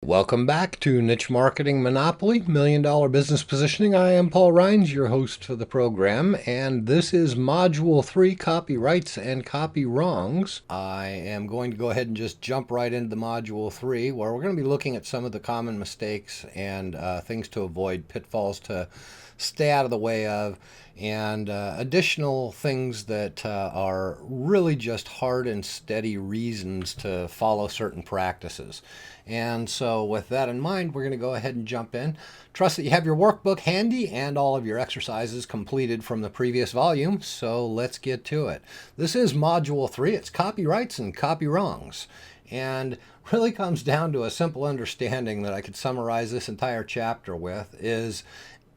Welcome back to Niche Marketing Monopoly, Million Dollar Business Positioning. I am Paul Rhines, your host for the program, and this is Module 3, Copyrights and Copywrongs. I am going to go ahead and just jump right into the Module 3, where we're going to be looking at some of the common mistakes and things to avoid, pitfalls to stay out of the way of, and additional things that are really just hard and steady reasons to follow certain practices. And so with that in mind, we're going to go ahead and jump in. Trust that you have your workbook handy and all of your exercises completed from the previous volume. So let's get to it. This is Module 3. It's Copyrights and Copywrongs. And really comes down to a simple understanding that I could summarize this entire chapter with is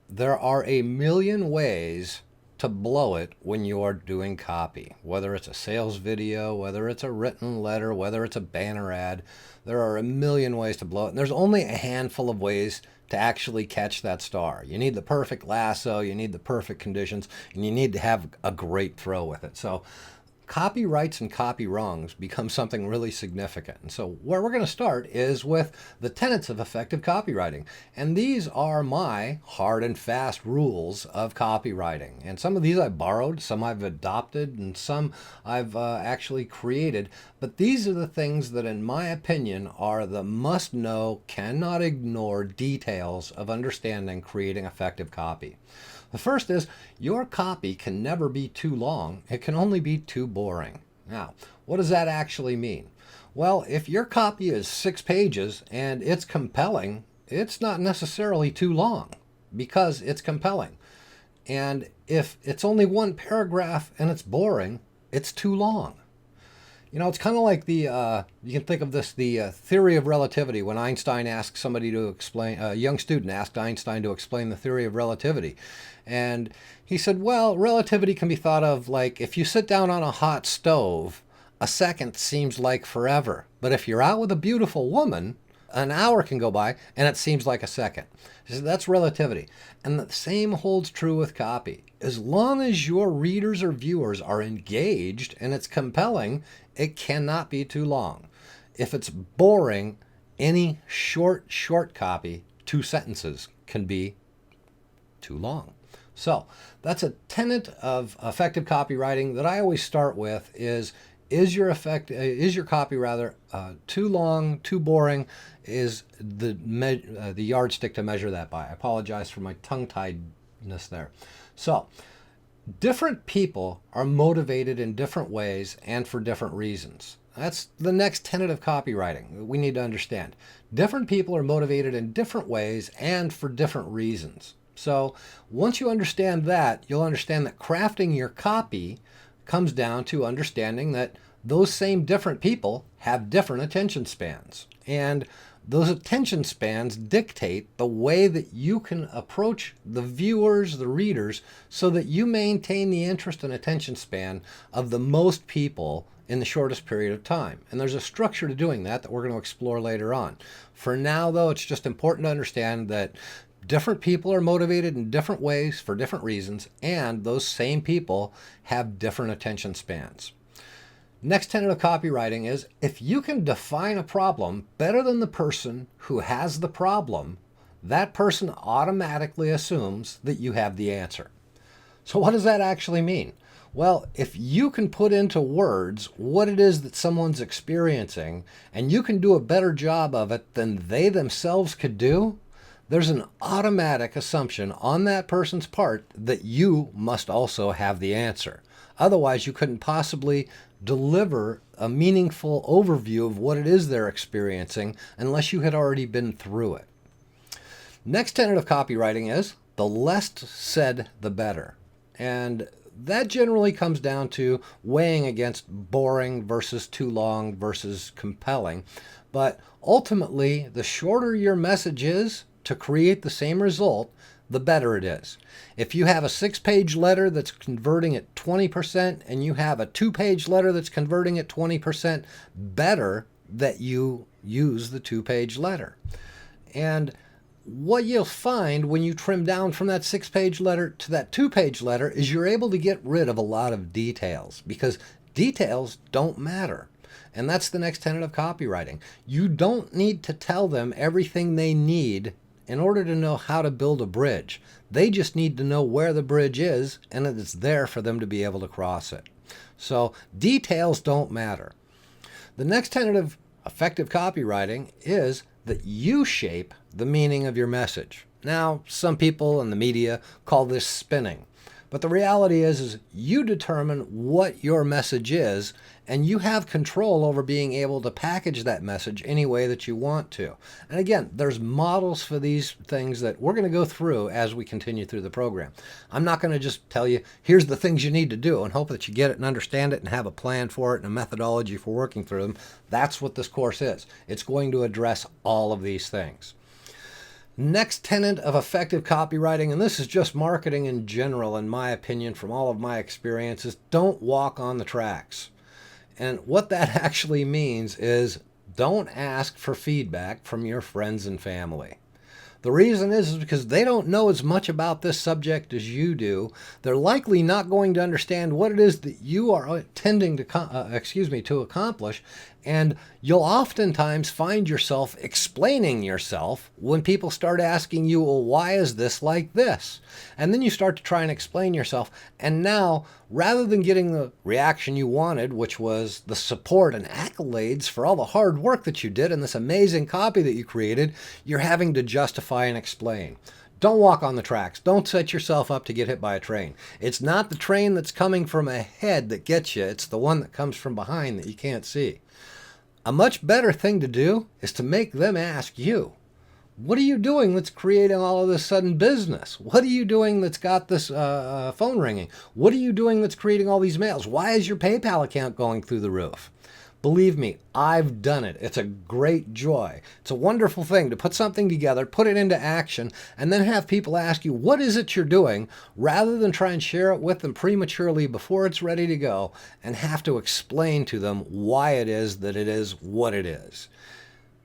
there are a million ways to blow it when you are doing copy. Whether it's a sales video, whether it's a written letter, whether it's a banner ad, there are a million ways to blow it. And there's only a handful of ways to actually catch that star. You need the perfect lasso, you need the perfect conditions, and you need to have a great throw with it. So copyrights and copywrongs become something really significant. And so where we're going to start is with the tenets of effective copywriting. And these are my hard and fast rules of copywriting. And some of these I borrowed, some I've adopted, and some I've actually created. But these are the things that, in my opinion, are the must-know, cannot ignore details of understanding creating effective copy. The first is your copy can never be too long. It can only be too boring. Now, what does that actually mean? Well, if your copy is 6 pages and it's compelling, it's not necessarily too long because it's compelling. And if it's only 1 paragraph and it's boring, it's too long. You know, it's kind of like you can think of this, the theory of relativity, when Einstein asked somebody to explain, a young student asked Einstein to explain the theory of relativity. And he said, well, relativity can be thought of like if you sit down on a hot stove, a second seems like forever. But if you're out with a beautiful woman, an hour can go by and it seems like a second. So that's relativity. And the same holds true with copy. As long as your readers or viewers are engaged and it's compelling, it cannot be too long. If it's boring, any short copy, 2 sentences, can be too long. So that's a tenet of effective copywriting that I always start with is your copy too long, too boring? Is the yardstick to measure that by. I apologize for my tongue-tiedness there. So different people are motivated in different ways and for different reasons. That's the next tenet of copywriting we need to understand. Different people are motivated in different ways and for different reasons. So once you understand that, you'll understand that crafting your copy comes down to understanding that those same different people have different attention spans. And those attention spans dictate the way that you can approach the viewers, the readers, so that you maintain the interest and attention span of the most people in the shortest period of time. And there's a structure to doing that we're going to explore later on. For now, though, it's just important to understand that different people are motivated in different ways for different reasons, and those same people have different attention spans. Next tenet of copywriting is if you can define a problem better than the person who has the problem, that person automatically assumes that you have the answer. So what does that actually mean? Well, if you can put into words what it is that someone's experiencing, and you can do a better job of it than they themselves could do, there's an automatic assumption on that person's part that you must also have the answer. Otherwise, you couldn't possibly deliver a meaningful overview of what it is they're experiencing unless you had already been through it. Next tenet of copywriting is the less said, the better. And that generally comes down to weighing against boring versus too long versus compelling. But ultimately, the shorter your message is to create the same result, the better it is. If you have a 6-page letter that's converting at 20% and you have a 2-page letter that's converting at 20%, better that you use the 2-page letter. And what you'll find when you trim down from that 6-page letter to that 2-page letter is you're able to get rid of a lot of details because details don't matter. And that's the next tenet of copywriting. You don't need to tell them everything they need in order to know how to build a bridge. They just need to know where the bridge is and that it's there for them to be able to cross it. So details don't matter. The next tenet of effective copywriting is that you shape the meaning of your message. Now, some people in the media call this spinning. But the reality is you determine what your message is, and you have control over being able to package that message any way that you want to. And again, there's models for these things that we're going to go through as we continue through the program. I'm not going to just tell you, here's the things you need to do and hope that you get it and understand it and have a plan for it and a methodology for working through them. That's what this course is. It's going to address all of these things. Next tenet of effective copywriting, and this is just marketing in general, in my opinion, from all of my experiences, don't walk on the tracks. And what that actually means is don't ask for feedback from your friends and family. The reason is because they don't know as much about this subject as you do. They're likely not going to understand what it is that you are intending to accomplish, and you'll oftentimes find yourself explaining yourself when people start asking you, well, why is this like this? And then you start to try and explain yourself, and now, rather than getting the reaction you wanted, which was the support and accolades for all the hard work that you did and this amazing copy that you created, you're having to justify and explain. Don't walk on the tracks. Don't set yourself up to get hit by a train. It's not the train that's coming from ahead that gets you. It's the one that comes from behind that you can't see. A much better thing to do is to make them ask you, what are you doing that's creating all of this sudden business? What are you doing that's got this phone ringing? What are you doing that's creating all these mails? Why is your PayPal account going through the roof? Believe me, I've done it. It's a great joy. It's a wonderful thing to put something together, put it into action, and then have people ask you, what is it you're doing, rather than try and share it with them prematurely before it's ready to go and have to explain to them why it is that it is what it is.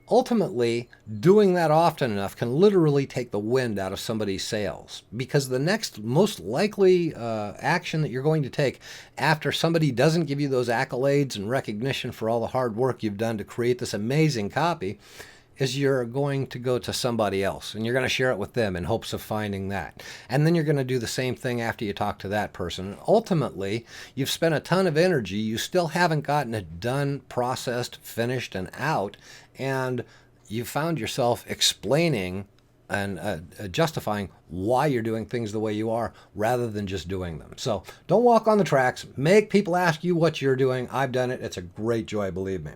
Ultimately, doing that often enough can literally take the wind out of somebody's sails, because the next most likely action that you're going to take after somebody doesn't give you those accolades and recognition for all the hard work you've done to create this amazing copy is you're going to go to somebody else and you're going to share it with them in hopes of finding that. And then you're going to do the same thing after you talk to that person. And ultimately, you've spent a ton of energy. You still haven't gotten it done, processed, finished, and out. And you found yourself explaining and justifying why you're doing things the way you are rather than just doing them. So don't walk on the tracks. Make people ask you what you're doing. I've done it. It's a great joy, believe me.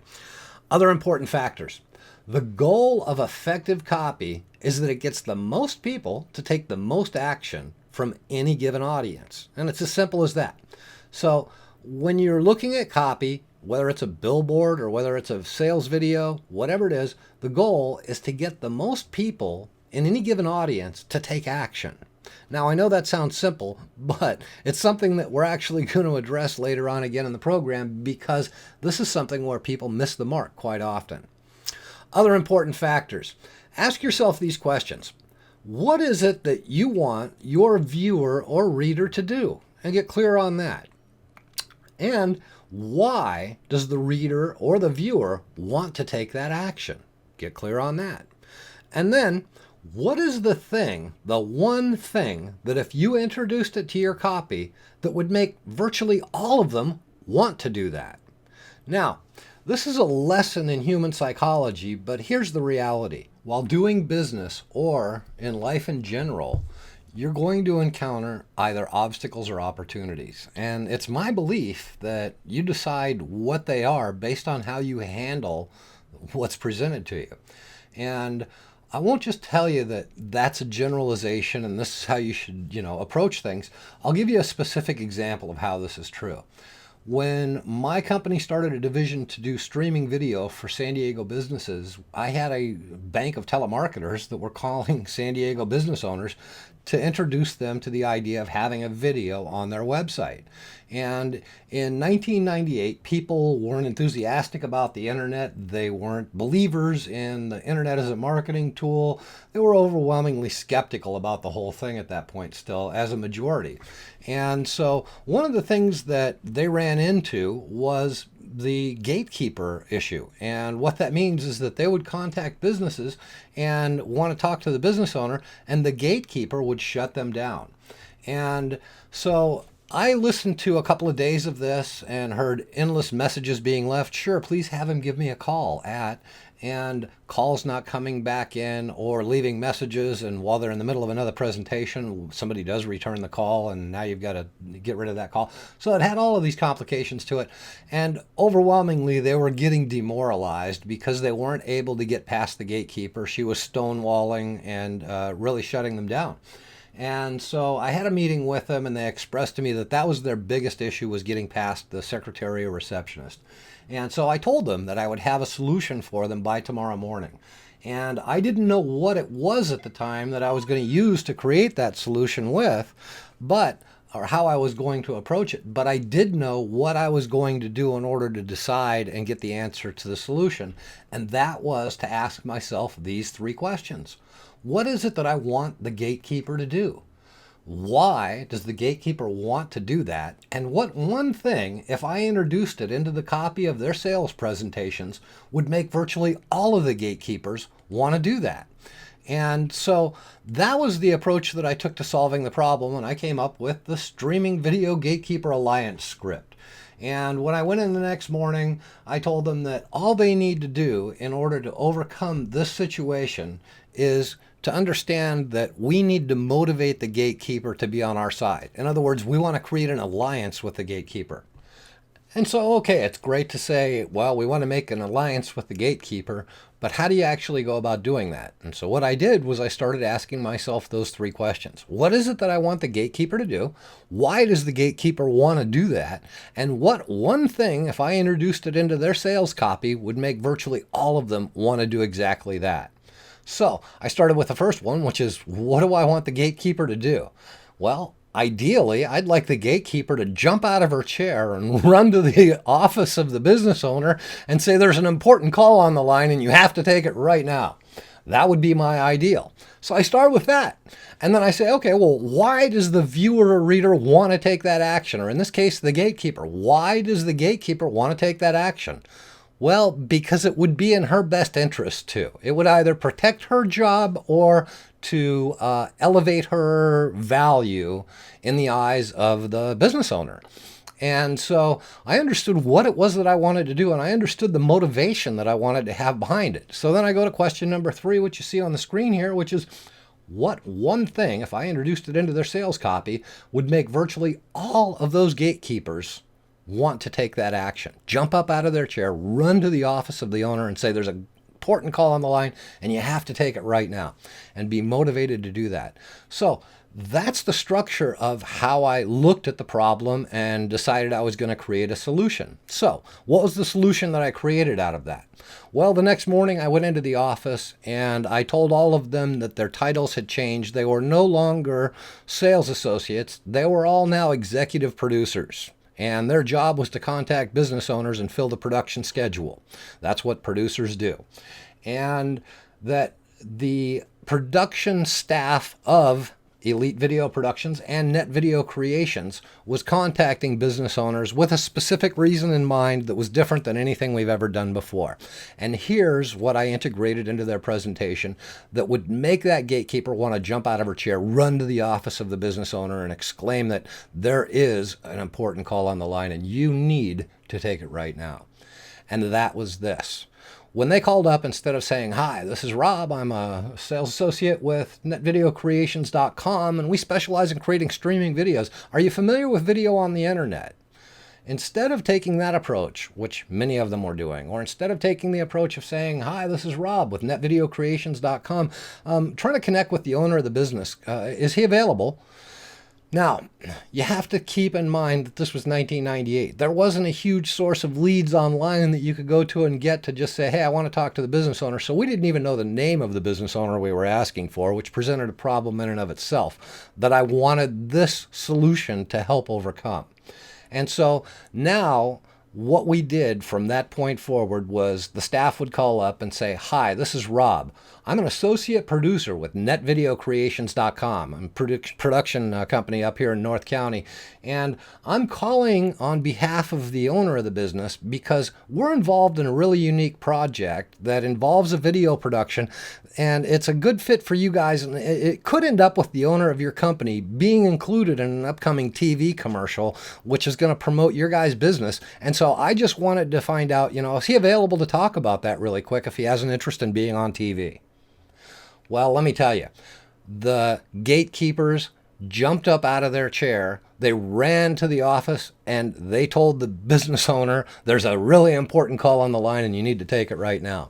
Other important factors. The goal of effective copy is that it gets the most people to take the most action from any given audience. And it's as simple as that. So when you're looking at copy, whether it's a billboard or whether it's a sales video, whatever it is, the goal is to get the most people in any given audience to take action. Now, I know that sounds simple, but it's something that we're actually going to address later on again in the program, because this is something where people miss the mark quite often. Other important factors. Ask yourself these questions. What is it that you want your viewer or reader to do? And get clear on that. And why does the reader or the viewer want to take that action? Get clear on that. And then, what is the thing, the one thing, that if you introduced it to your copy that would make virtually all of them want to do that? Now, this is a lesson in human psychology, but here's the reality. While doing business or in life in general, you're going to encounter either obstacles or opportunities. And it's my belief that you decide what they are based on how you handle what's presented to you. And I won't just tell you that that's a generalization and this is how you should, approach things. I'll give you a specific example of how this is true. When my company started a division to do streaming video for San Diego businesses, I had a bank of telemarketers that were calling San Diego business owners to introduce them to the idea of having a video on their website. And in 1998, people weren't enthusiastic about the internet. They weren't believers in the internet as a marketing tool. They were overwhelmingly skeptical about the whole thing at that point still, as a majority. And so one of the things that they ran into was the gatekeeper issue. And what that means is that they would contact businesses and want to talk to the business owner, and the gatekeeper would shut them down. And so I listened to a couple of days of this and heard endless messages being left. Sure, please have him give me a call at, and calls not coming back in, or leaving messages, and while they're in the middle of another presentation, somebody does return the call, and now you've got to get rid of that call. So it had all of these complications to it, and overwhelmingly they were getting demoralized because they weren't able to get past the gatekeeper. She was stonewalling and really shutting them down. And so I had a meeting with them, and they expressed to me that that was their biggest issue, was getting past the secretary or receptionist. And so I told them that I would have a solution for them by tomorrow morning. And I didn't know what it was at the time that I was going to use to create that solution with, or how I was going to approach it. But I did know what I was going to do in order to decide and get the answer to the solution. And that was to ask myself these 3 questions. What is it that I want the gatekeeper to do? Why does the gatekeeper want to do that? And what one thing, if I introduced it into the copy of their sales presentations, would make virtually all of the gatekeepers want to do that? And so that was the approach that I took to solving the problem, and I came up with the Streaming Video Gatekeeper Alliance script. And when I went in the next morning, I told them that all they need to do in order to overcome this situation is to understand that we need to motivate the gatekeeper to be on our side. In other words, we want to create an alliance with the gatekeeper. And so, okay, it's great to say, well, we want to make an alliance with the gatekeeper, but how do you actually go about doing that? And so what I did was I started asking myself those 3 questions. What is it that I want the gatekeeper to do? Why does the gatekeeper want to do that? And what one thing, if I introduced it into their sales copy, would make virtually all of them want to do exactly that? So I started with the first one, which is, what do I want the gatekeeper to do? Well, ideally, I'd like the gatekeeper to jump out of her chair and run to the office of the business owner and say, there's an important call on the line and you have to take it right now. That would be my ideal. So I start with that. And then I say, okay, well, why does the viewer or reader want to take that action? Or in this case, the gatekeeper. Why does the gatekeeper want to take that action? Well, because it would be in her best interest to. It would either protect her job or to elevate her value in the eyes of the business owner. And so I understood what it was that I wanted to do, and I understood the motivation that I wanted to have behind it. So then I go to question number 3, which you see on the screen here, which is, what one thing, if I introduced it into their sales copy, would make virtually all of those gatekeepers want to take that action? Jump up out of their chair, run to the office of the owner and say, there's an important call on the line and you have to take it right now, and be motivated to do that. So that's the structure of how I looked at the problem and decided I was going to create a solution. So what was the solution that I created out of that? Well, the next morning I went into the office and I told all of them that their titles had changed. They were no longer sales associates. They were all now executive producers. And their job was to contact business owners and fill the production schedule. That's what producers do. And that the production staff of Elite Video Productions and Net Video Creations was contacting business owners with a specific reason in mind that was different than anything we've ever done before. And here's what I integrated into their presentation that would make that gatekeeper want to jump out of her chair, run to the office of the business owner and exclaim that there is an important call on the line and you need to take it right now. And that was this. When they called up, instead of saying, hi, this is Rob, I'm a sales associate with netvideocreations.com, and we specialize in creating streaming videos. Are you familiar with video on the internet? Instead of taking that approach, which many of them were doing, or instead of taking the approach of saying, hi, this is Rob with netvideocreations.com, trying to connect with the owner of the business. Is he available? Now, you have to keep in mind that this was 1998. There wasn't a huge source of leads online that you could go to and get to just say, hey, I want to talk to the business owner. So we didn't even know the name of the business owner we were asking for, which presented a problem in and of itself that I wanted this solution to help overcome. And so now what we did from that point forward was the staff would call up and say, hi, this is Rob. I'm an associate producer with netvideocreations.com. I'm a production company up here in North County, and I'm calling on behalf of the owner of the business because we're involved in a really unique project that involves a video production, and it's a good fit for you guys, and it could end up with the owner of your company being included in an upcoming TV commercial, which is going to promote your guys' business. And so I just wanted to find out, is he available to talk about that really quick if he has an interest in being on TV? Well, let me tell you, the gatekeepers jumped up out of their chair. They ran to the office and they told the business owner, there's a really important call on the line and you need to take it right now.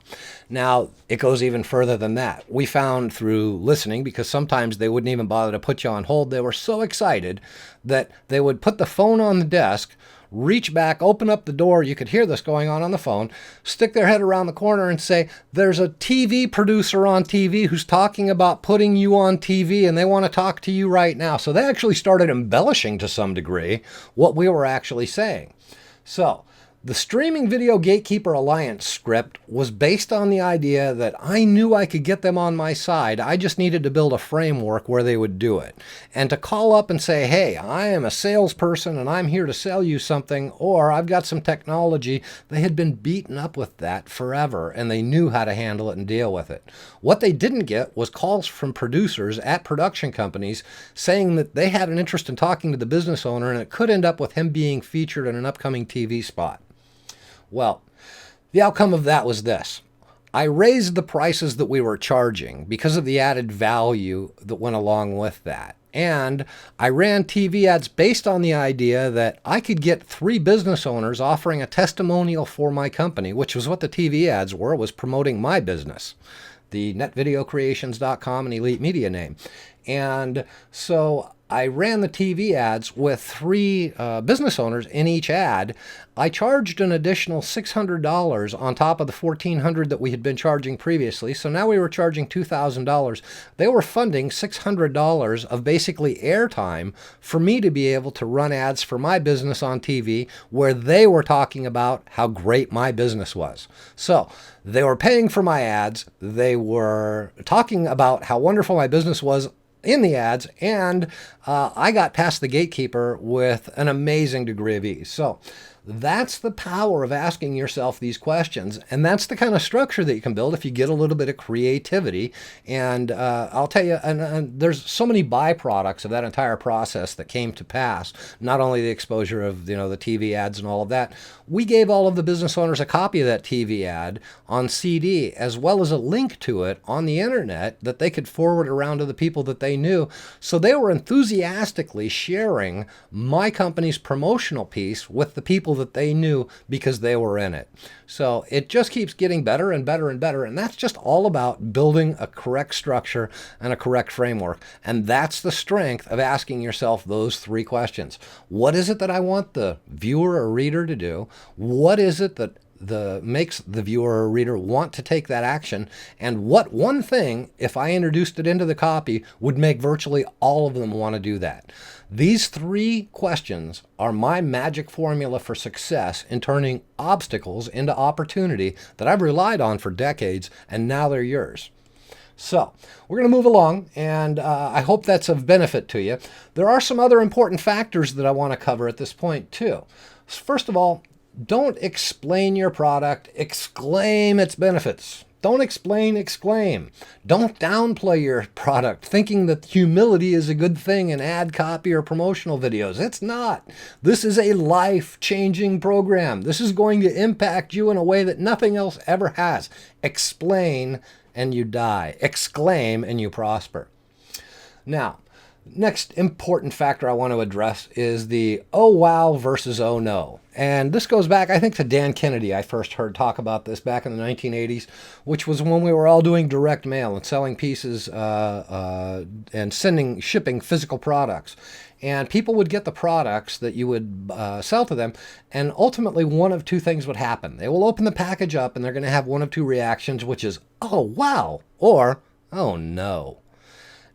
Now, it goes even further than that. We found through listening, because sometimes they wouldn't even bother to put you on hold. They were so excited that they would put the phone on the desk, reach back, open up the door. You could hear this going on the phone, stick their head around the corner and say, there's a TV producer on TV who's talking about putting you on TV and they want to talk to you right now. So they actually started embellishing to some degree what we were actually saying. So the Streaming Video Gatekeeper Alliance script was based on the idea that I knew I could get them on my side. I just needed to build a framework where they would do it. And to call up and say, hey, I am a salesperson and I'm here to sell you something, or I've got some technology, they had been beaten up with that forever and they knew how to handle it and deal with it. What they didn't get was calls from producers at production companies saying that they had an interest in talking to the business owner and it could end up with him being featured in an upcoming TV spot. Well, the outcome of that was this. I raised the prices that we were charging because of the added value that went along with that. And I ran TV ads based on the idea that I could get 3 business owners offering a testimonial for my company, which was what the TV ads were, was promoting my business, the netvideocreations.com and Elite Media name. And so I ran the TV ads with 3 business owners in each ad. I charged an additional $600 on top of the $1,400 that we had been charging previously. So now we were charging $2,000. They were funding $600 of basically airtime for me to be able to run ads for my business on TV where they were talking about how great my business was. So they were paying for my ads. They were talking about how wonderful my business was in the ads, and I got past the gatekeeper with an amazing degree of ease. So that's the power of asking yourself these questions, and that's the kind of structure that you can build if you get a little bit of creativity. And I'll tell you, and there's so many byproducts of that entire process that came to pass. Not only the exposure of the TV ads and all of that, we gave all of the business owners a copy of that TV ad on CD, as well as a link to it on the internet that they could forward around to the people that they knew. So they were enthusiastically sharing my company's promotional piece with the people that they knew because they were in it. So it just keeps getting better and better and better. And that's just all about building a correct structure and a correct framework. And that's the strength of asking yourself those 3 questions. What is it that I want the viewer or reader to do? What is it that makes the viewer or reader want to take that action? And what one thing, if I introduced it into the copy, would make virtually all of them want to do that? These 3 questions are my magic formula for success in turning obstacles into opportunity that I've relied on for decades, and now they're yours. So we're going to move along, and I hope that's of benefit to you. There are some other important factors that I want to cover at this point too. First of all, don't explain your product, exclaim its benefits. Don't explain, exclaim. Don't downplay your product thinking that humility is a good thing in ad copy or promotional videos. It's not. This is a life-changing program. This is going to impact you in a way that nothing else ever has. Explain and you die. Exclaim and you prosper. Now, next important factor I want to address is the oh wow versus oh no. And this goes back, I think, to Dan Kennedy. I first heard talk about this back in the 1980s, which was when we were all doing direct mail and selling pieces and shipping physical products. And people would get the products that you would sell to them, and ultimately one of 2 things would happen. They will open the package up and they're going to have one of 2 reactions, which is, oh wow, or oh no.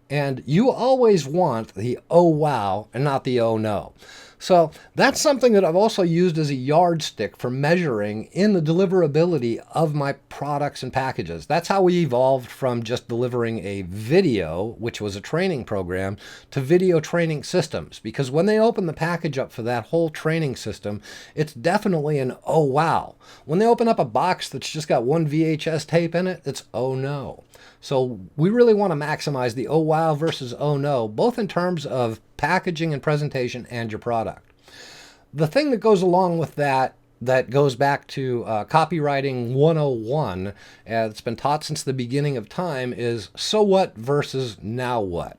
And you always want the oh wow and not the oh no. So that's something that I've also used as a yardstick for measuring in the deliverability of my products and packages. That's how we evolved from just delivering a video, which was a training program, to video training systems. Because when they open the package up for that whole training system, it's definitely an oh wow. When they open up a box that's just got one VHS tape in it, it's oh no. So we really want to maximize the oh wow versus oh no, both in terms of packaging and presentation and your product. The thing that goes along with that goes back to Copywriting 101, it's been taught since the beginning of time, is so what versus now what.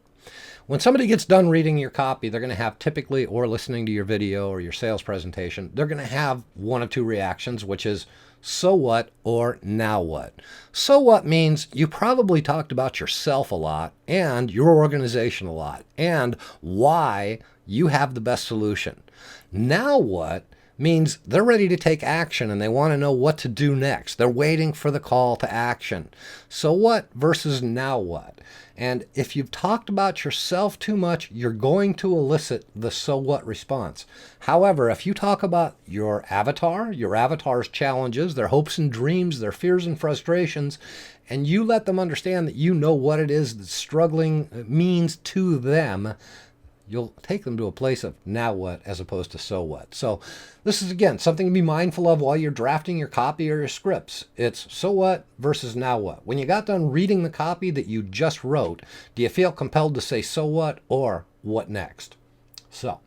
When somebody gets done reading your copy, they're going to have typically, or listening to your video or your sales presentation, they're going to have one of two reactions, which is so what or now what. So what means you probably talked about yourself a lot and your organization a lot and why you have the best solution. Now what means they're ready to take action and they want to know what to do next. They're waiting for the call to action. So what versus now what? And if you've talked about yourself too much, you're going to elicit the so what response. However, if you talk about your avatar's challenges, their hopes and dreams, their fears and frustrations, and you let them understand that you know what it is that struggling means to them, you'll take them to a place of now what as opposed to so what. So this is, again, something to be mindful of while you're drafting your copy or your scripts. It's so what versus now what. When you got done reading the copy that you just wrote, do you feel compelled to say so what or what next? So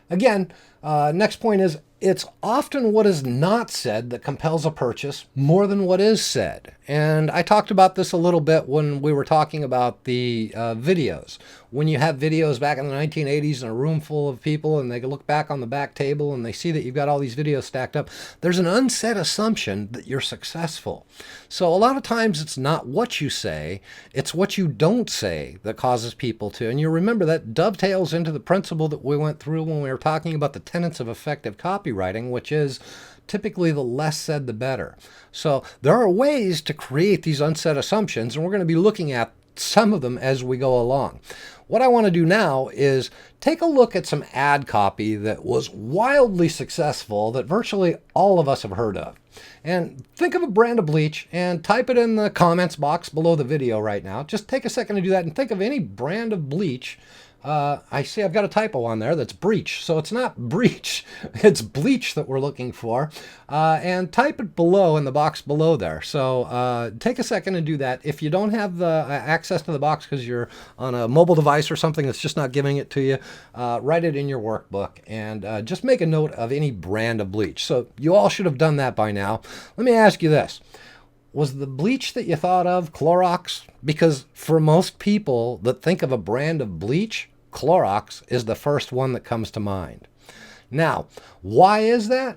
again, next point is, it's often what is not said that compels a purchase more than what is said. And I talked about this a little bit when we were talking about the videos. When you have videos back in the 1980s in a room full of people and they look back on the back table and they see that you've got all these videos stacked up, there's an unsaid assumption that you're successful. So a lot of times it's not what you say, it's what you don't say that causes people to. And you remember that dovetails into the principle that we went through when we were talking about the tenets of effective copywriting, which is typically the less said, the better. So there are ways to create these unsaid assumptions, and we're going to be looking at some of them as we go along. What I want to do now is take a look at some ad copy that was wildly successful that virtually all of us have heard of. And think of a brand of bleach and type it in the comments box below the video right now. Just take a second to do that and think of any brand of bleach. I see I've got a typo on there. That's breach. So it's not breach. It's bleach that we're looking for. And type it below in the box below there. So take a second and do that. If you don't have the access to the box because you're on a mobile device or something that's just not giving it to you, write it in your workbook and just make a note of any brand of bleach. So you all should have done that by now. Let me ask you this. Was the bleach that you thought of Clorox? Because for most people that think of a brand of bleach, Clorox is the first one that comes to mind. Now, why is that?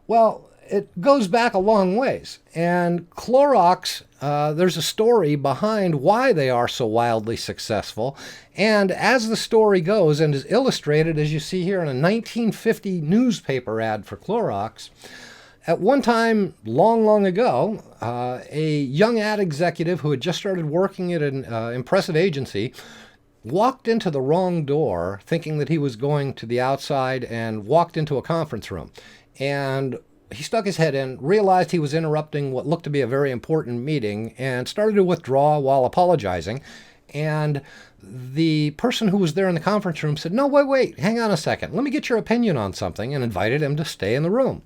Well, it goes back a long ways. And Clorox, there's a story behind why they are so wildly successful. And as the story goes and is illustrated, as you see here in a 1950 newspaper ad for Clorox, at one time, long ago, a young ad executive who had just started working at an impressive agency walked into the wrong door thinking that he was going to the outside and walked into a conference room. And he stuck his head in, realized he was interrupting what looked to be a very important meeting, and started to withdraw while apologizing. And the person who was there in the conference room said, "No, wait, hang on a second. Let me get your opinion on something," and invited him to stay in the room.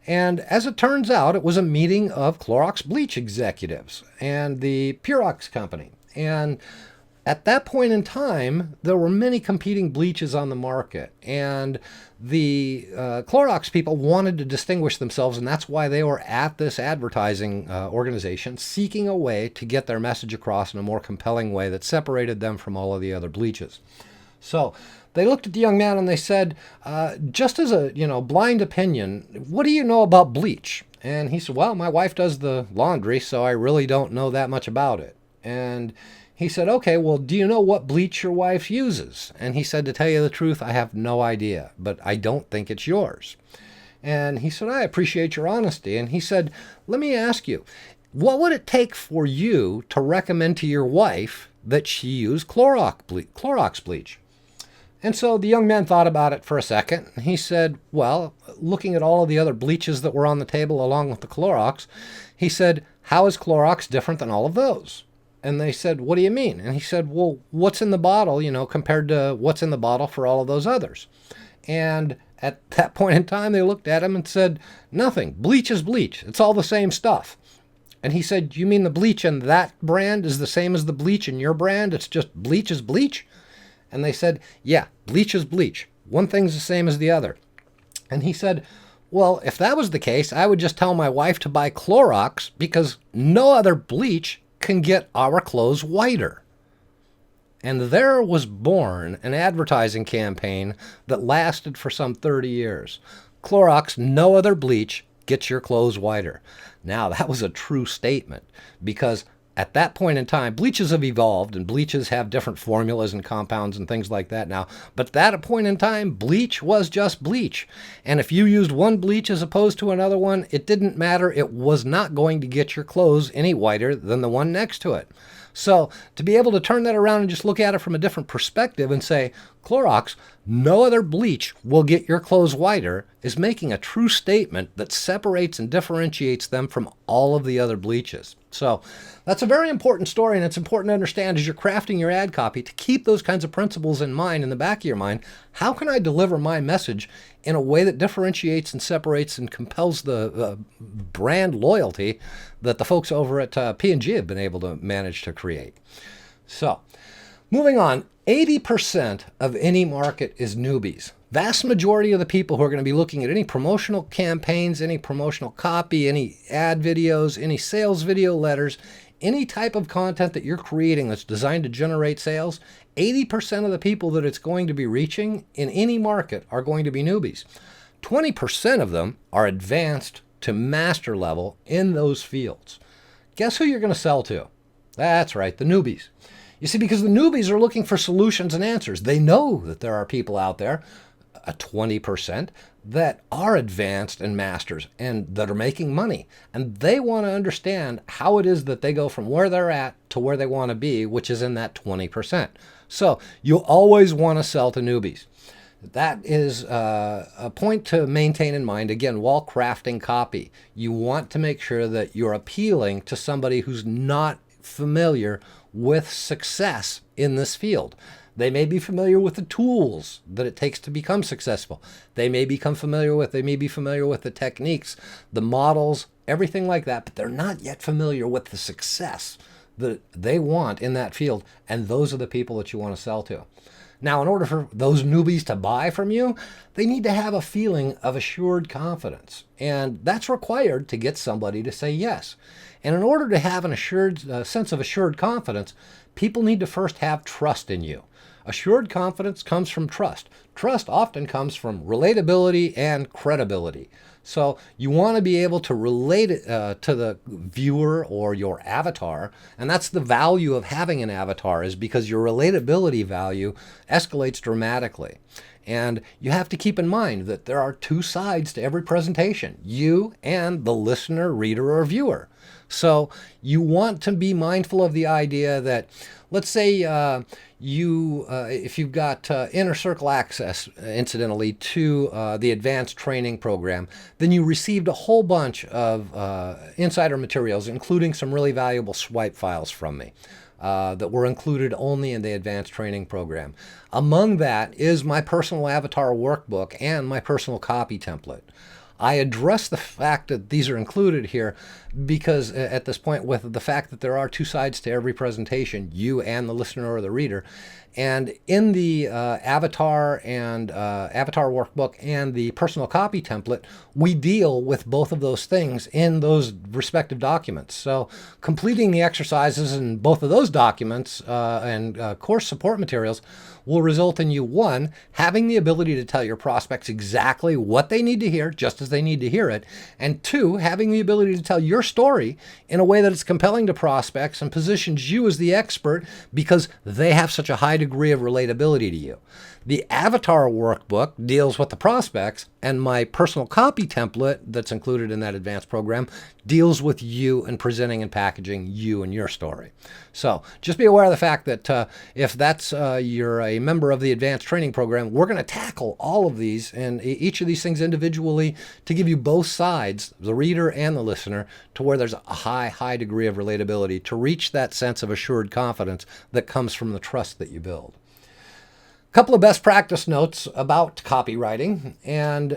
And as it turns out, it was a meeting of Clorox bleach executives and the Purex company. And at that point in time, there were many competing bleaches on the market. And the Clorox people wanted to distinguish themselves, and that's why they were at this advertising organization seeking a way to get their message across in a more compelling way that separated them from all of the other bleaches. So they looked at the young man and they said, just as a blind opinion, what do you know about bleach? And he said, "Well, my wife does the laundry, so I really don't know that much about it." And he said, "Okay, well, do you know what bleach your wife uses?" And he said, "To tell you the truth, I have no idea, but I don't think it's yours." And he said, "I appreciate your honesty." And he said, "Let me ask you, what would it take for you to recommend to your wife that she used Clorox bleach. And so the young man thought about it for a second. He said, well, looking at all of the other bleaches that were on the table along with the Clorox, he said, how is Clorox different than all of those? And they said, what do you mean? And he said, well, what's in the bottle, compared to what's in the bottle for all of those others? And at that point in time, they looked at him and said, nothing. Bleach is bleach. It's all the same stuff. And he said, you mean the bleach in that brand is the same as the bleach in your brand? It's just bleach is bleach? And they said, yeah, bleach is bleach. One thing's the same as the other. And he said, well, if that was the case, I would just tell my wife to buy Clorox because no other bleach can get our clothes whiter. And there was born an advertising campaign that lasted for some 30 years. Clorox, no other bleach gets your clothes whiter. Now, that was a true statement because at that point in time, bleaches have evolved and bleaches have different formulas and compounds and things like that now. But at that point in time, bleach was just bleach. And if you used one bleach as opposed to another one, it didn't matter. It was not going to get your clothes any whiter than the one next to it. So to be able to turn that around and just look at it from a different perspective and say, Clorox, no other bleach will get your clothes whiter, is making a true statement that separates and differentiates them from all of the other bleaches. So that's a very important story, and it's important to understand as you're crafting your ad copy to keep those kinds of principles in mind in the back of your mind. How can I deliver my message in a way that differentiates and separates and compels the brand loyalty that the folks over at P&G have been able to manage to create? So moving on, 80% of any market is newbies. Vast majority of the people who are going to be looking at any promotional campaigns, any promotional copy, any ad videos, any sales video letters, any type of content that you're creating that's designed to generate sales, 80% of the people that it's going to be reaching in any market are going to be newbies. 20% of them are advanced to master level in those fields. Guess who you're going to sell to? That's right, the newbies. You see, because the newbies are looking for solutions and answers. They know that there are people out there, a 20%, that are advanced and masters and that are making money. And they want to understand how it is that they go from where they're at to where they want to be, which is in that 20%. So you always want to sell to newbies. That is a point to maintain in mind, again, while crafting copy. You want to make sure that you're appealing to somebody who's not familiar with success in this field. They may be familiar with the tools that it takes to become successful. They may be familiar with the techniques, the models, everything like that, but they're not yet familiar with the success that they want in that field. And those are the people that you want to sell to. Now, in order for those newbies to buy from you, they need to have a feeling of assured confidence. And that's required to get somebody to say yes. And in order to have an assured sense of assured confidence, people need to first have trust in you. Assured confidence comes from trust. Trust often comes from relatability and credibility. So you want to be able to relate it to the viewer or your avatar. And that's the value of having an avatar, is because your relatability value escalates dramatically. And you have to keep in mind that there are two sides to every presentation, you and the listener, reader, or viewer. So you want to be mindful of the idea that, let's say if you've got inner circle access, incidentally, to the advanced training program, then you received a whole bunch of insider materials, including some really valuable swipe files from me that were included only in the advanced training program. Among that is my personal avatar workbook and my personal copy template. I address the fact that these are included here because at this point, with the fact that there are two sides to every presentation, you and the listener or the reader, and in the avatar workbook and the personal copy template, we deal with both of those things in those respective documents. So completing the exercises in both of those documents and course support materials will result in you, one, having the ability to tell your prospects exactly what they need to hear, just as they need to hear it, and two, having the ability to tell your story in a way that is compelling to prospects and positions you as the expert because they have such a high degree of relatability to you. The avatar workbook deals with the prospects. And my personal copy template that's included in that advanced program deals with you and presenting and packaging you and your story. So just be aware of the fact that if you're a member of the advanced training program, we're going to tackle all of these and each of these things individually to give you both sides, the reader and the listener, to where there's a high degree of relatability to reach that sense of assured confidence that comes from the trust that you build. Couple of best practice notes about copywriting, and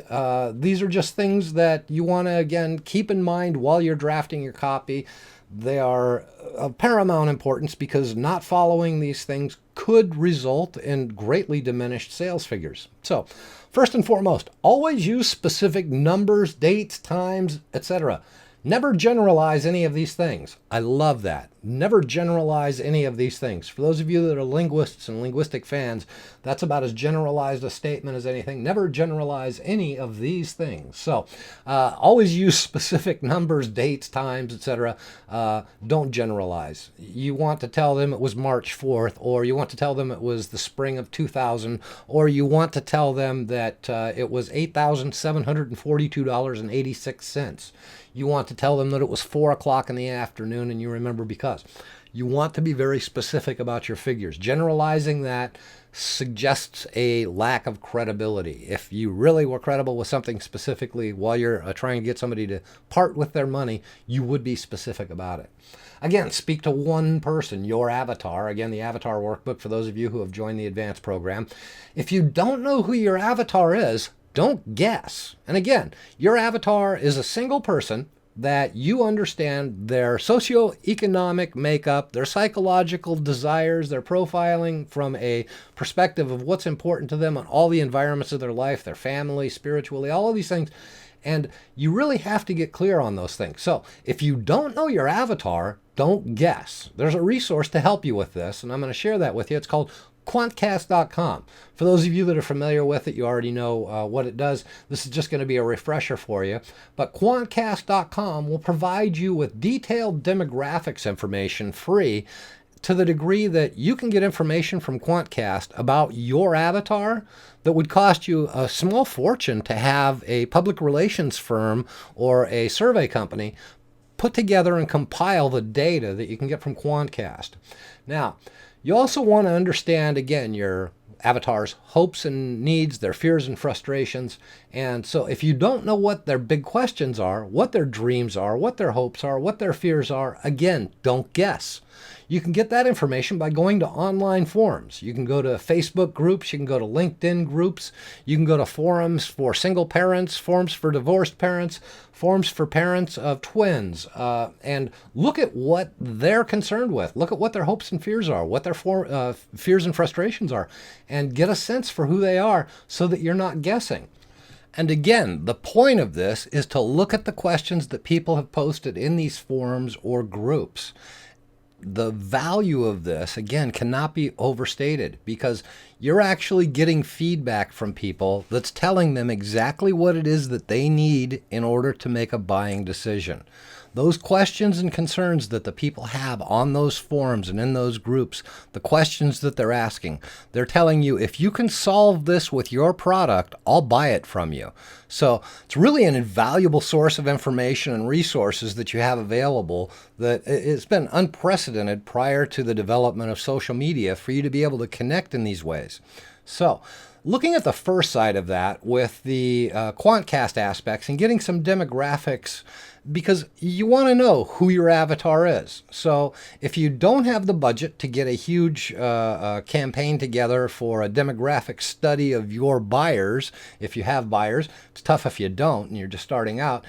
these are just things that you want to, again, keep in mind while you're drafting your copy. They are of paramount importance because not following these things could result in greatly diminished sales figures. So, first and foremost, always use specific numbers, dates, times, etc. Never generalize any of these things. I love that. Never generalize any of these things. For those of you that are linguists and linguistic fans, that's about as generalized a statement as anything. Never generalize any of these things. So always use specific numbers, dates, times, etc. Don't generalize. You want to tell them it was March 4th, or you want to tell them it was the spring of 2000, or you want to tell them that it was $8,742.86. You want to tell them that it was 4 o'clock in the afternoon and you remember because. You want to be very specific about your figures. Generalizing that suggests a lack of credibility. If you really were credible with something specifically while you're trying to get somebody to part with their money, you would be specific about it. Again, speak to one person, your avatar. Again, the avatar workbook for those of you who have joined the advanced program. If you don't know who your avatar is, don't guess. And again, your avatar is a single person that you understand their socioeconomic makeup, their psychological desires, their profiling from a perspective of what's important to them in all the environments of their life, their family, spiritually, all of these things. And you really have to get clear on those things. So if you don't know your avatar, don't guess. There's a resource to help you with this, and I'm going to share that with you. It's called Quantcast.com. For those of you that are familiar with it, you already know what it does. This is just going to be a refresher for you. But Quantcast.com will provide you with detailed demographics information free to the degree that you can get information from Quantcast about your avatar that would cost you a small fortune to have a public relations firm or a survey company put together and compile the data that you can get from Quantcast. Now, you also want to understand, again, your avatar's hopes and needs, their fears and frustrations. And so if you don't know what their big questions are, what their dreams are, what their hopes are, what their fears are, again, don't guess. You can get that information by going to online forums. You can go to Facebook groups, you can go to LinkedIn groups, you can go to forums for single parents, forums for divorced parents, forums for parents of twins, and look at what they're concerned with. Look at what their hopes and fears are, what their fears and frustrations are, and get a sense for who they are so that you're not guessing. And again, the point of this is to look at the questions that people have posted in these forums or groups. The value of this, again, cannot be overstated because you're actually getting feedback from people that's telling them exactly what it is that they need in order to make a buying decision. Those questions and concerns that the people have on those forums and in those groups, the questions that they're asking, they're telling you, if you can solve this with your product, I'll buy it from you. So it's really an invaluable source of information and resources that you have available that it's been unprecedented prior to the development of social media for you to be able to connect in these ways. So looking at the first side of that with the Quantcast aspects and getting some demographics, because you want to know who your avatar is. So if you don't have the budget to get a huge campaign together for a demographic study of your buyers, if you have buyers, it's tough if you don't and you're just starting out,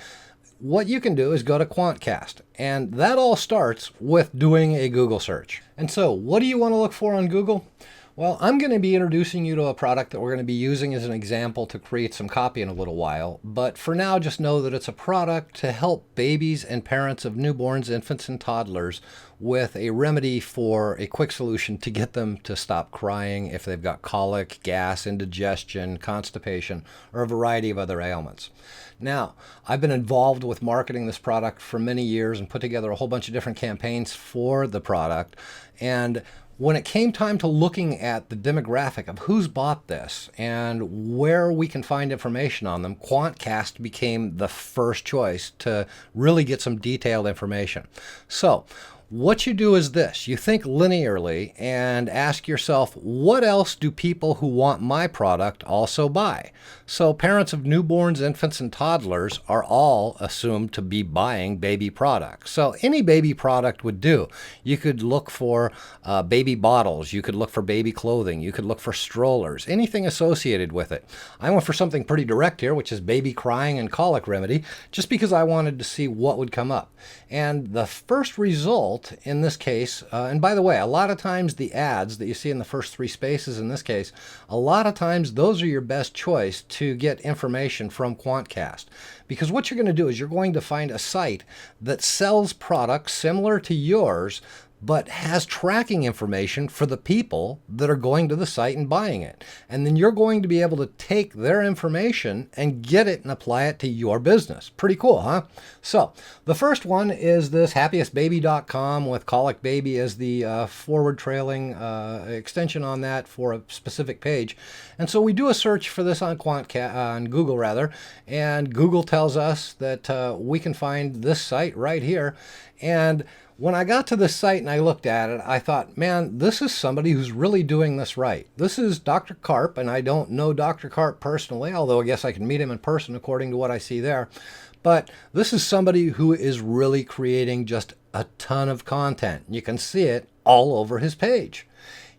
what you can do is go to Quantcast. And that all starts with doing a Google search. And so what do you want to look for on Google? Well, I'm going to be introducing you to a product that we're going to be using as an example to create some copy in a little while. But for now, just know that it's a product to help babies and parents of newborns, infants, and toddlers with a remedy for a quick solution to get them to stop crying if they've got colic, gas, indigestion, constipation, or a variety of other ailments. Now, I've been involved with marketing this product for many years and put together a whole bunch of different campaigns for the product. And when it came time to looking at the demographic of who's bought this and where we can find information on them, Quantcast became the first choice to really get some detailed information. So what you do is this: you think linearly and ask yourself, what else do people who want my product also buy? So parents of newborns, infants, and toddlers are all assumed to be buying baby products. So any baby product would do. You could look for baby bottles. You could look for baby clothing. You could look for strollers, anything associated with it. I went for something pretty direct here, which is baby crying and colic remedy, just because I wanted to see what would come up. And the first result in this case, and by the way, a lot of times the ads that you see in the first three spaces in this case, a lot of times those are your best choice to get information from Quantcast. Because what you're going to do is you're going to find a site that sells products similar to yours, but has tracking information for the people that are going to the site and buying it. And then you're going to be able to take their information and get it and apply it to your business. Pretty cool, huh? So the first one is this happiestbaby.com with colic baby as the forward trailing extension on that for a specific page. And so we do a search for this on on Google rather, and Google tells us that we can find this site right here. And when I got to this site and I looked at it, I thought, man, this is somebody who's really doing this right. This is Dr. Karp, and I don't know Dr. Karp personally, although I guess I can meet him in person according to what I see there. But this is somebody who is really creating just a ton of content. You can see it all over his page.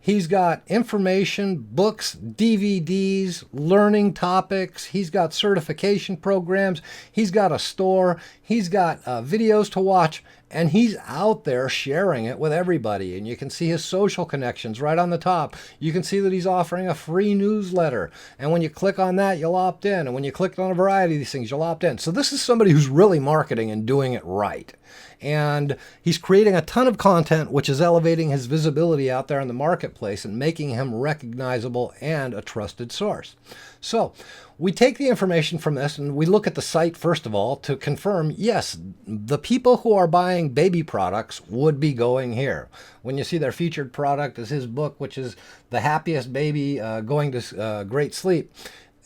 He's got information, books, DVDs, learning topics. He's got certification programs. He's got a store. He's got videos to watch. And he's out there sharing it with everybody. And you can see his social connections right on the top. You can see that he's offering a free newsletter. And when you click on that, you'll opt in. And when you click on a variety of these things, you'll opt in. So this is somebody who's really marketing and doing it right. And he's creating a ton of content, which is elevating his visibility out there in the marketplace and making him recognizable and a trusted source. So we take the information from this and we look at the site, first of all, to confirm, yes, the people who are buying baby products would be going here. When you see their featured product is his book, which is The Happiest Baby Going to Great Sleep,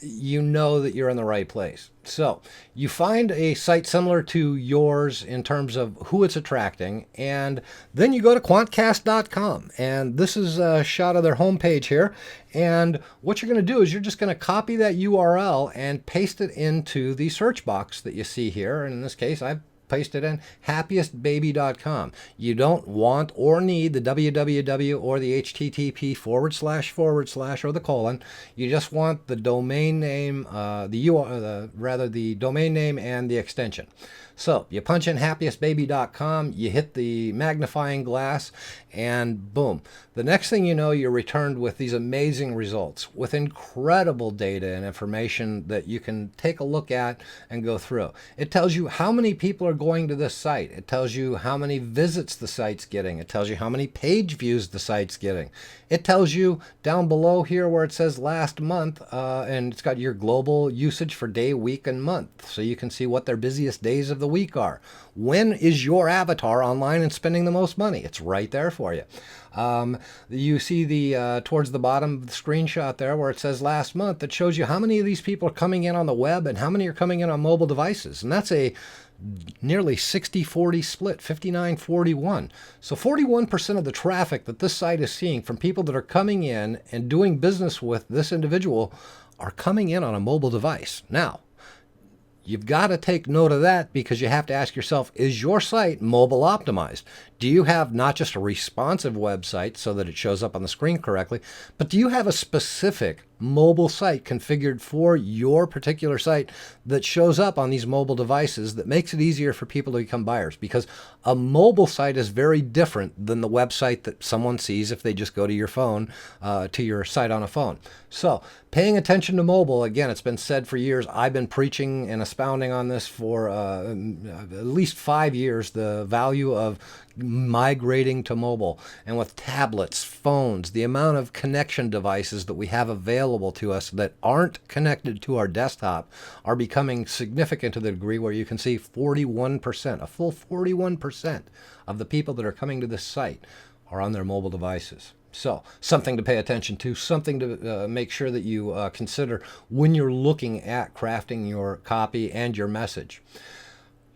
you know that you're in the right place. So you find a site similar to yours in terms of who it's attracting, and then you go to quantcast.com, and this is a shot of their homepage here. And what you're going to do is you're just going to copy that URL and paste it into the search box that you see here. And in this case, I've pasted in happiestbaby.com. You don't want or need the www or the http // or the colon. You just want the domain name, the domain name and the extension. So you punch in happiestbaby.com, you hit the magnifying glass, and boom. The next thing you know, you're returned with these amazing results with incredible data and information that you can take a look at and go through. It tells you how many people are going to this site. It tells you how many visits the site's getting. It tells you how many page views the site's getting. It tells you down below here where it says last month, and it's got your global usage for day, week, and month. So you can see what their busiest days of the week are. When is your avatar online and spending the most money? It's right there for you. You see the towards the bottom of the screenshot there where it says last month, that shows you how many of these people are coming in on the web and how many are coming in on mobile devices. And that's a nearly 60-40 split, 59-41. So 41% of the traffic that this site is seeing from people that are coming in and doing business with this individual are coming in on a mobile device. Now, you've got to take note of that, because you have to ask yourself, is your site mobile optimized? Do you have not just a responsive website so that it shows up on the screen correctly, but do you have a specific mobile site configured for your particular site that shows up on these mobile devices that makes it easier for people to become buyers? Because a mobile site is very different than the website that someone sees if they just go to your phone, to your site on a phone. So paying attention to mobile, again, it's been said for years. I've been preaching and expounding on this for at least 5 years, the value of migrating to mobile. And with tablets, phones, the amount of connection devices that we have available to us that aren't connected to our desktop are becoming significant to the degree where you can see 41%, a full 41% of the people that are coming to this site are on their mobile devices. So something to pay attention to, something to make sure that you consider when you're looking at crafting your copy and your message.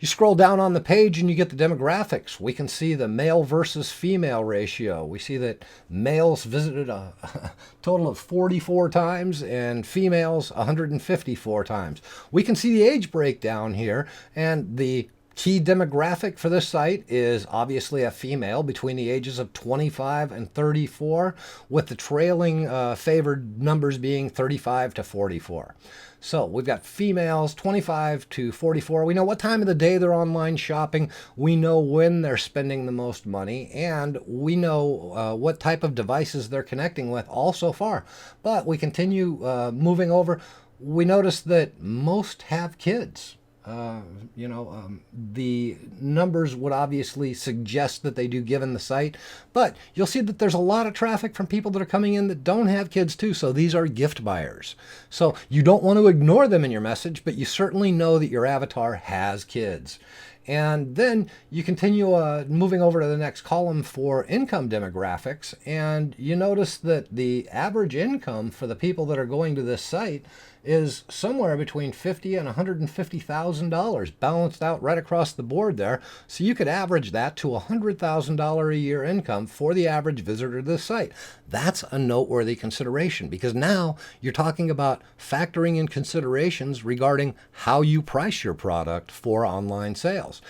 You scroll down on the page and you get the demographics. We can see the male versus female ratio. We see that males visited a total of 44 times and females 154 times. We can see the age breakdown here, and the key demographic for this site is obviously a female between the ages of 25 and 34, with the trailing favored numbers being 35 to 44. So we've got females 25 to 44. We know what time of the day they're online shopping. We know when they're spending the most money, and we know what type of devices they're connecting with all so far. But we continue moving over. We notice that most have kids. The numbers would obviously suggest that they do, given the site, but you'll see that there's a lot of traffic from people that are coming in that don't have kids too. So these are gift buyers. So you don't want to ignore them in your message, but you certainly know that your avatar has kids. And then you continue moving over to the next column for income demographics, and you notice that the average income for the people that are going to this site is somewhere between $50,000 and $150,000, balanced out right across the board there. So you could average that to $100,000 a year income for the average visitor to the site. That's a noteworthy consideration, because now you're talking about factoring in considerations regarding how you price your product for online sales.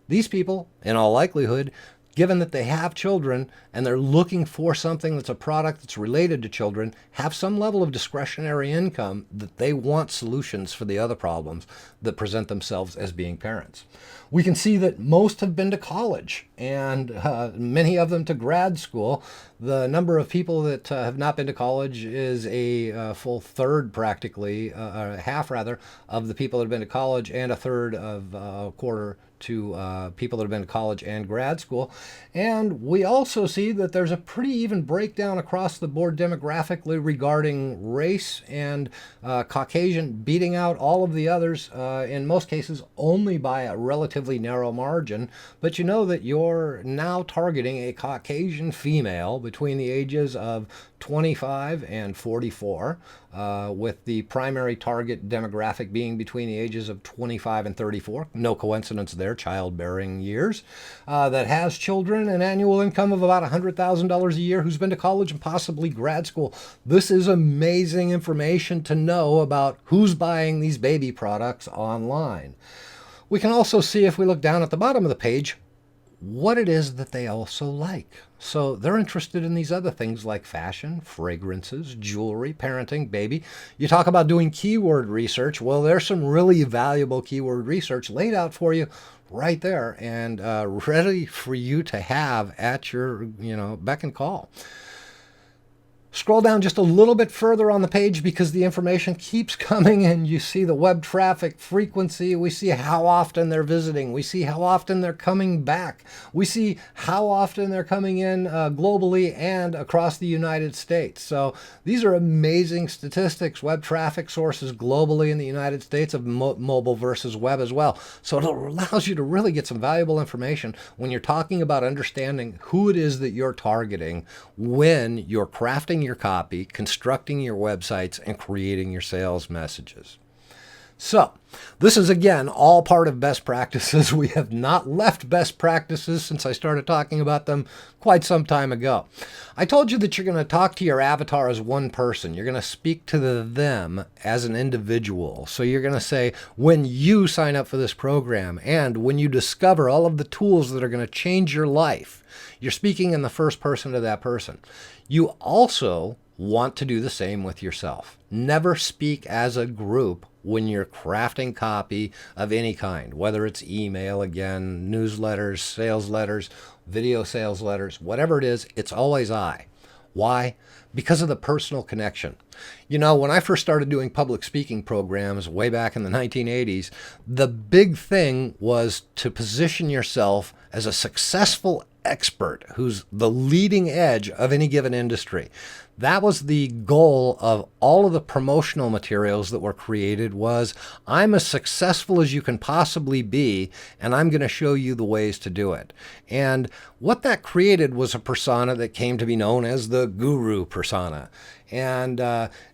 These people, in all likelihood, given that they have children and they're looking for something that's a product that's related to children, have some level of discretionary income that they want solutions for the other problems that present themselves as being parents. We can see that most have been to college, and many of them to grad school. The number of people that have not been to college is a full third, practically, half rather, of the people that have been to college, and a third of a quarter to people that have been to college and grad school. And we also see that there's a pretty even breakdown across the board demographically regarding race, and Caucasian beating out all of the others, in most cases only by a relatively narrow margin. But you know that you're now targeting a Caucasian female between the ages of 25 and 44, with the primary target demographic being between the ages of 25 and 34. No coincidence there, childbearing years, that has children, an annual income of about $100,000 a year, who's been to college and possibly grad school. This is amazing information to know about who's buying these baby products online. We can also see, if we look down at the bottom of the page, what it is that they also like. So they're interested in these other things like fashion, fragrances, jewelry, parenting, baby. You talk about doing keyword research. Well, there's some really valuable keyword research laid out for you right there, and ready for you to have at your beck and call. Scroll down just a little bit further on the page, because the information keeps coming, and you see the web traffic frequency. We see how often they're visiting. We see how often they're coming back. We see how often they're coming in globally and across the United States. So these are amazing statistics, web traffic sources globally in the United States of mobile versus web as well. So it allows you to really get some valuable information when you're talking about understanding who it is that you're targeting when you're crafting your copy, constructing your websites, and creating your sales messages. So this is, again, all part of best practices. We have not left best practices since I started talking about them quite some time ago. I told you that you're going to talk to your avatar as one person. You're going to speak to them as an individual. So you're going to say, when you sign up for this program and when you discover all of the tools that are going to change your life, you're speaking in the first person to that person. You also want to do the same with yourself. Never speak as a group when you're crafting copy of any kind, whether it's email, again, newsletters, sales letters, video sales letters, whatever it is, it's always I. Why? Because of the personal connection. When I first started doing public speaking programs way back in the 1980s, the big thing was to position yourself as a successful expert, who's the leading edge of any given industry. That was the goal of all of the promotional materials that were created. Was I'm as successful as you can possibly be, and I'm going to show you the ways to do it. And what that created was a persona that came to be known as the guru persona. And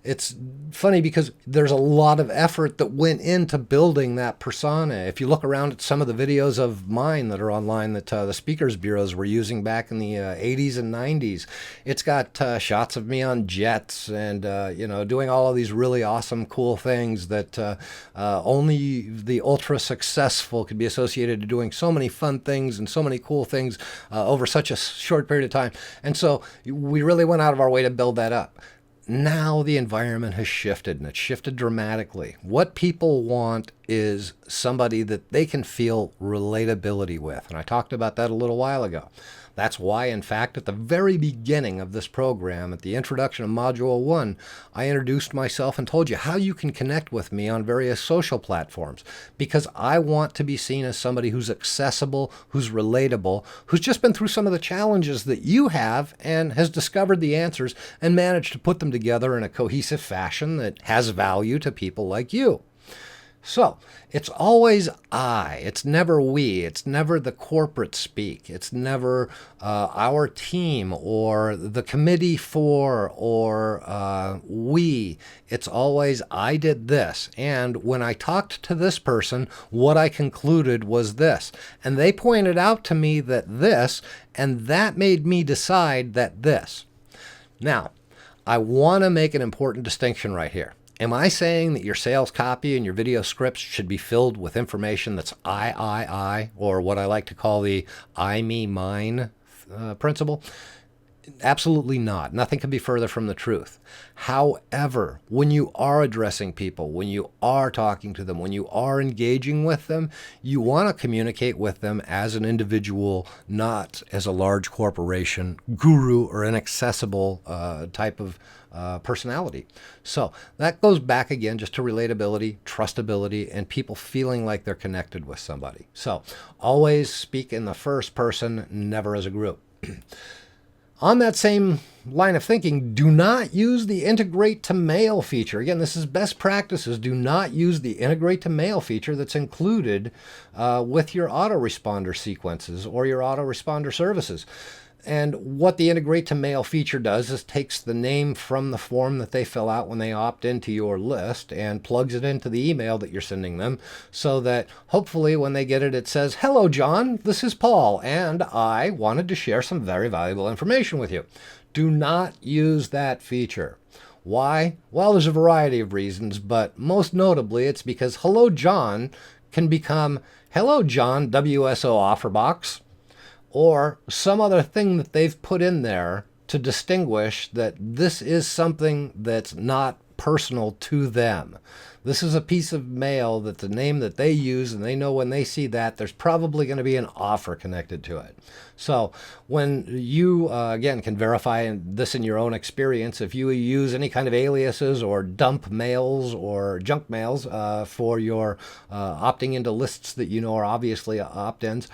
it's funny because there's a lot of effort that went into building that persona. If you look around at some of the videos of mine that are online that the speakers bureaus were using back in the 80s and 90s, it's got shots of me on jets and, doing all of these really awesome, cool things that only the ultra successful could be associated to doing so many fun things and so many cool things over such a short period of time. And so we really went out of our way to build that up. Now the environment has shifted, and it's shifted dramatically. What people want is somebody that they can feel relatability with. And I talked about that a little while ago. That's why, in fact, at the very beginning of this program, at the introduction of Module 1, I introduced myself and told you how you can connect with me on various social platforms, because I want to be seen as somebody who's accessible, who's relatable, who's just been through some of the challenges that you have and has discovered the answers and managed to put them together in a cohesive fashion that has value to people like you. So it's always I. It's never we. It's never the corporate speak. It's never our team or the committee for or we. It's always I did this. And when I talked to this person, what I concluded was this. And they pointed out to me that this, and that made me decide that this. Now, I want to make an important distinction right here. Am I saying that your sales copy and your video scripts should be filled with information that's I, or what I like to call the I, me, mine principle? Absolutely not. Nothing can be further from the truth. However, when you are addressing people, when you are talking to them, when you are engaging with them, you want to communicate with them as an individual, not as a large corporation, guru, or inaccessible type of personality. So that goes back again just to relatability, trustability, and people feeling like they're connected with somebody. So always speak in the first person, never as a group. On that same line of thinking, do not use the integrate to mail feature. Again, this is best practices. Do not use the integrate to mail feature that's included with your autoresponder sequences or your autoresponder services. And what the integrate to mail feature does is takes the name from the form that they fill out when they opt into your list and plugs it into the email that you're sending them, so that hopefully when they get it, it says, "Hello, John, this is Paul, and I wanted to share some very valuable information with you." Do not use that feature. Why? Well, there's a variety of reasons, but most notably it's because "Hello, John" can become "Hello, John, WSO offer box," or some other thing that they've put in there to distinguish that this is something that's not personal to them. This is a piece of mail that's the name that they use, and they know when they see that, there's probably going to be an offer connected to it. So when you, again, can verify this in your own experience, if you use any kind of aliases or dump mails or junk mails for your opting into lists that you know are obviously opt-ins,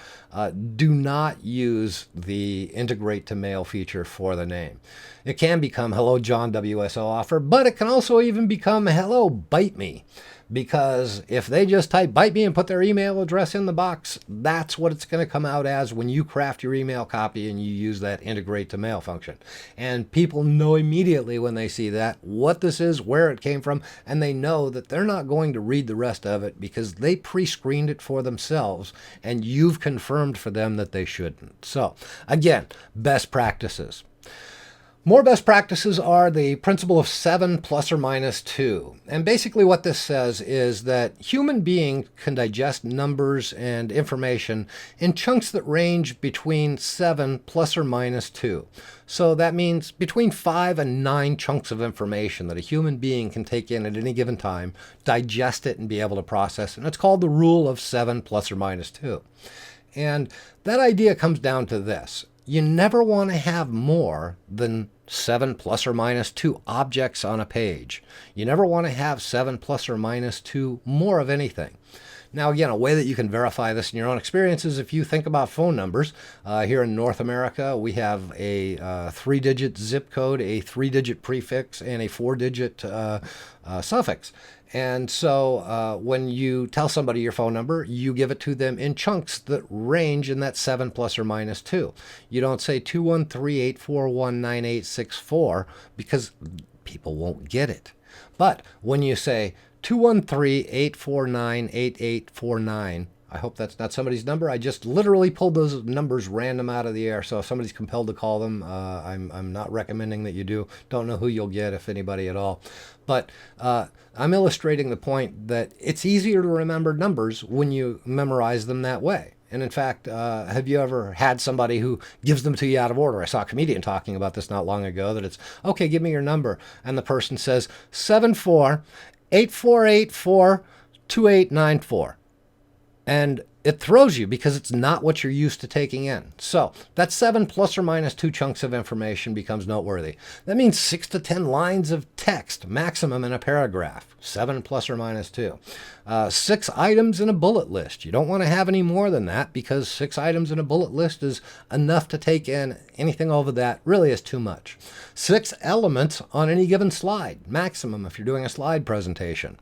do not use the integrate to mail feature for the name. It can become "Hello, John, WSO offer," but it can also even become "Hello, bite me." Because if they just type "bite me" and put their email address in the box, that's what it's going to come out as when you craft your email copy and you use that integrate to mail function. And people know immediately when they see that what this is, where it came from, and they know that they're not going to read the rest of it because they pre-screened it for themselves and you've confirmed for them that they shouldn't. So again, best practices. More best practices are the principle of 7 plus or minus 2. And basically what this says is that human beings can digest numbers and information in chunks that range between 7 plus or minus 2. So that means between 5 and 9 chunks of information that a human being can take in at any given time, digest it, and be able to process. And it's called the rule of 7 plus or minus 2. And that idea comes down to this. You never want to have more than 7 plus or minus 2 objects on a page. You never want to have 7 plus or minus 2 more of anything. Now, again, a way that you can verify this in your own experience is if you think about phone numbers. Here in North America, we have a 3-digit zip code, a 3-digit prefix, and a 4-digit suffix. And so when you tell somebody your phone number, you give it to them in chunks that range in that 7 plus or minus 2. You don't say 213-841-9864 because people won't get it. But when you say 213-849-8849, I hope that's not somebody's number. I just literally pulled those numbers random out of the air. So if somebody's compelled to call them, I'm not recommending that you do. Don't know who you'll get, if anybody at all. But I'm illustrating the point that it's easier to remember numbers when you memorize them that way. And in fact, have you ever had somebody who gives them to you out of order? I saw a comedian talking about this not long ago, that it's, okay, give me your number. And the person says 74-8484-2894. And it throws you because it's not what you're used to taking in. So that 7 plus or minus 2 chunks of information becomes noteworthy. That means 6 to 10 lines of text maximum in a paragraph, 7 plus or minus 2. 6 items in a bullet list. You don't want to have any more than that because 6 items in a bullet list is enough to take in. Anything over that really is too much. 6 elements on any given slide, maximum if you're doing a slide presentation.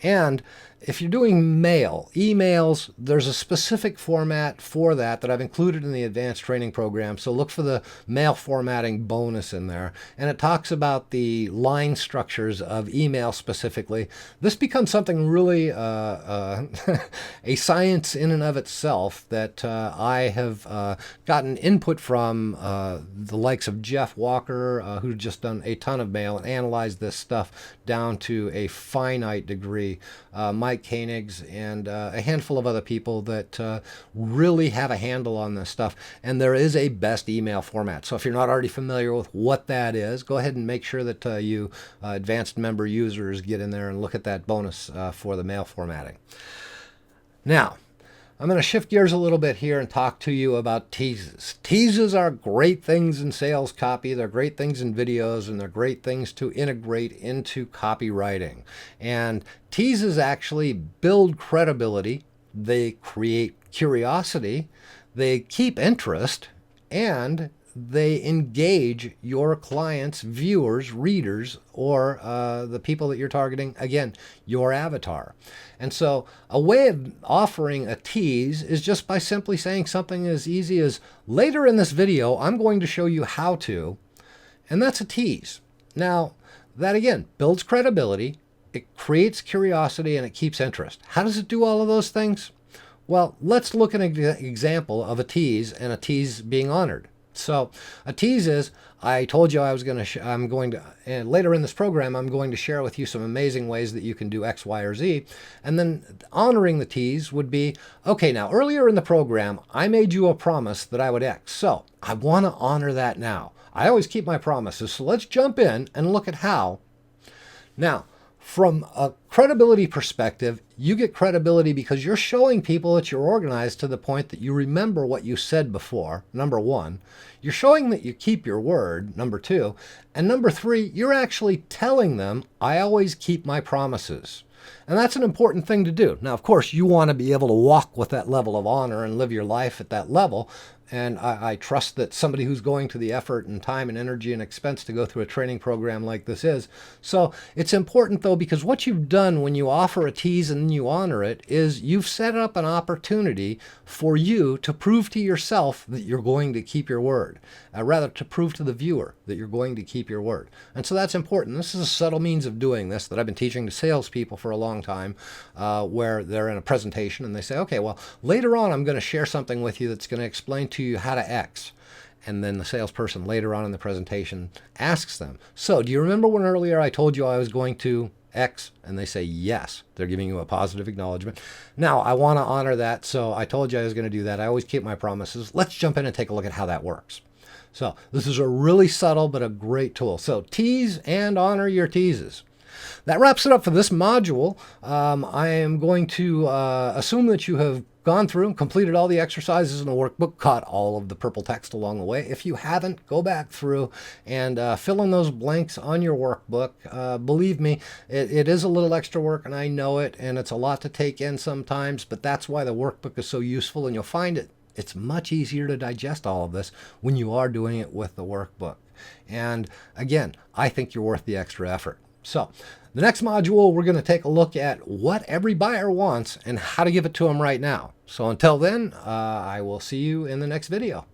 And if you're doing mail, emails, there's a specific format for that I've included in the advanced training program. So look for the mail formatting bonus in there. And it talks about the line structures of email specifically. This becomes something really a science in and of itself that I have gotten input from the likes of Jeff Walker, who's just done a ton of mail and analyzed this stuff down to a finite degree. Mike Koenigs and a handful of other people that really have a handle on this stuff. And there is a best email format. So if you're not already familiar with what that is, go ahead and make sure that you advanced member users get in there and look at that bonus for the mail formatting. Now, I'm going to shift gears a little bit here and talk to you about teases. Teases are great things in sales copy. They're great things in videos, and they're great things to integrate into copywriting. And teases actually build credibility. They create curiosity. They keep interest, and they engage your clients, viewers, readers, or the people that you're targeting, again, your avatar. And so a way of offering a tease is just by simply saying something as easy as, later in this video, I'm going to show you how to, and that's a tease. Now, that again builds credibility, it creates curiosity, and it keeps interest. How does it do all of those things? Well, let's look at an example of a tease and a tease being honored. So a tease is, I told you I was going to, and later in this program, I'm going to share with you some amazing ways that you can do X, Y, or Z. And then honoring the tease would be, okay, now earlier in the program, I made you a promise that I would X. So I want to honor that now. I always keep my promises. So let's jump in and look at how. Now, from a credibility perspective, you get credibility because you're showing people that you're organized to the point that you remember what you said before, number one. You're showing that you keep your word, number two. And number three, you're actually telling them, I always keep my promises. And that's an important thing to do. Now, of course, you want to be able to walk with that level of honor and live your life at that level. And I trust that somebody who's going to the effort and time and energy and expense to go through a training program like this is. So it's important, though, because what you've done when you offer a tease and you honor it is you've set up an opportunity for you to prove to yourself that you're going to keep your word, rather to prove to the viewer that you're going to keep your word. And so that's important. This is a subtle means of doing this that I've been teaching to salespeople for a long time, where they're in a presentation and they say, okay, well, later on I'm going to share something with you that's going to explain to you how to X. And then the salesperson later on in the presentation asks them, so do you remember when earlier I told you I was going to X? And they say yes. They're giving you a positive acknowledgement. Now, I want to honor that, so I told you I was going to do that. I always keep my promises. Let's jump in and take a look at how that works. So this is a really subtle but a great tool. So tease and honor your teases. That wraps it up for this module. I am going to assume that you have gone through and completed all the exercises in the workbook, caught all of the purple text along the way. If you haven't, go back through and fill in those blanks on your workbook. Believe me, it is a little extra work, and I know it, and it's a lot to take in sometimes, but that's why the workbook is so useful, and you'll find it's much easier to digest all of this when you are doing it with the workbook. And again, I think you're worth the extra effort. So the next module, we're going to take a look at what every buyer wants and how to give it to them right now. So until then, I will see you in the next video.